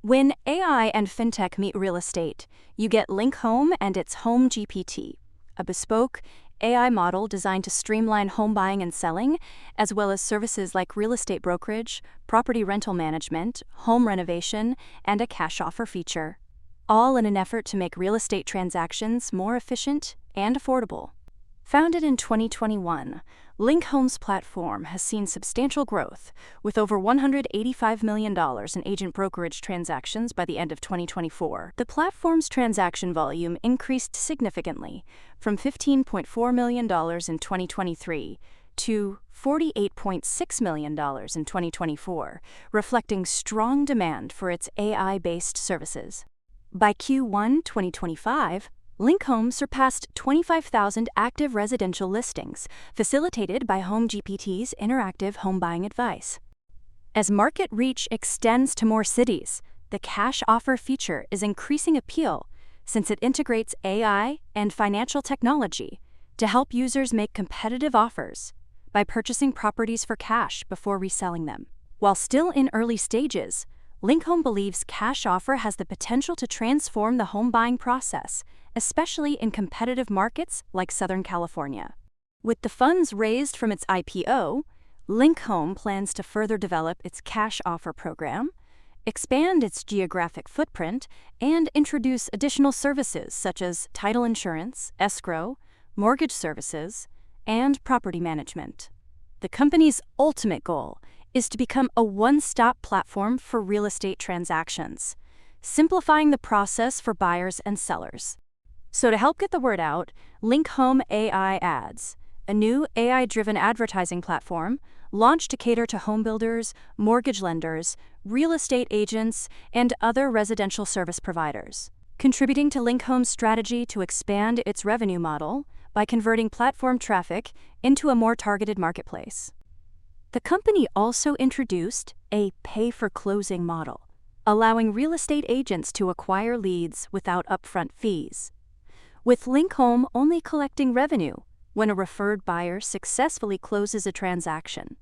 When AI and fintech meet real estate, you get Linkhome and its Home GPT, a bespoke AI model designed to streamline home buying and selling, as well as services like real estate brokerage, property rental management, home renovation, and a cash offer feature, all in an effort to make real estate transactions more efficient and affordable. Founded in 2021, Linkhome's platform has seen substantial growth, with over $185 million in agent brokerage transactions by the end of 2024. The platform's transaction volume increased significantly, from $15.4 million in 2023 to $48.6 million in 2024, reflecting strong demand for its AI-based services. By Q1 2025, Linkhome surpassed 25,000 active residential listings, facilitated by HomeGPT's interactive home buying advice. As market reach extends to more cities, the cash offer feature is increasing appeal since it integrates AI and financial technology to help users make competitive offers by purchasing properties for cash before reselling them. While still in early stages, Linkhome believes cash offer has the potential to transform the home buying process, especially in competitive markets like Southern California. With the funds raised from its IPO, Linkhome plans to further develop its cash offer program, expand its geographic footprint, and introduce additional services such as title insurance, escrow, mortgage services, and property management. The company's ultimate goal is to become a one-stop platform for real estate transactions, simplifying the process for buyers and sellers. So to help get the word out, Linkhome AI Ads, a new AI-driven advertising platform, launched to cater to home builders, mortgage lenders, real estate agents, and other residential service providers, contributing to Linkhome's strategy to expand its revenue model by converting platform traffic into a more targeted marketplace. The company also introduced a pay-for-closing model, allowing real estate agents to acquire leads without upfront fees, with Linkhome only collecting revenue when a referred buyer successfully closes a transaction.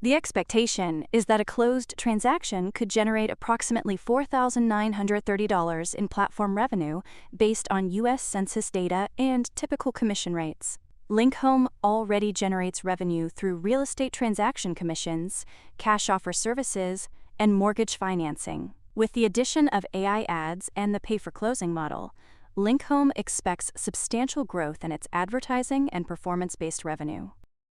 The expectation is that a closed transaction could generate approximately $4,930 in platform revenue based on U.S. Census data and typical commission rates. Linkhome already generates revenue through real estate transaction commissions, cash offer services, and mortgage financing. With the addition of AI ads and the pay-for-closing model, Linkhome expects substantial growth in its advertising and performance-based revenue.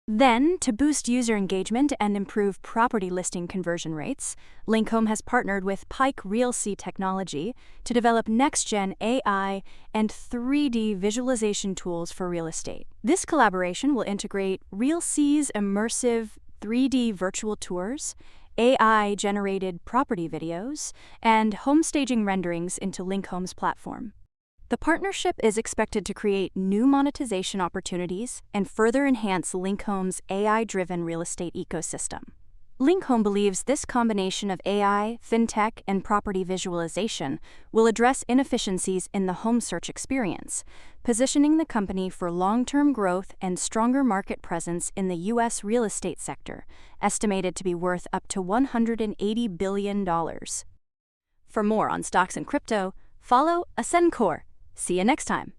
Then, to boost user engagement and improve property listing conversion rates, Linkhome has partnered with Pike RealC Technology to develop next-gen AI and 3D visualization tools for real estate. This collaboration will integrate RealC's immersive 3D virtual tours, AI-generated property videos, and home staging renderings into Linkhome's platform. The partnership is expected to create new monetization opportunities and further enhance Linkhome's AI-driven real estate ecosystem. Linkhome believes this combination of AI, fintech, and property visualization will address inefficiencies in the home search experience, positioning the company for long-term growth and stronger market presence in the U.S. real estate sector, estimated to be worth up to $180 billion. For more on stocks and crypto, follow Ascencore. See you next time.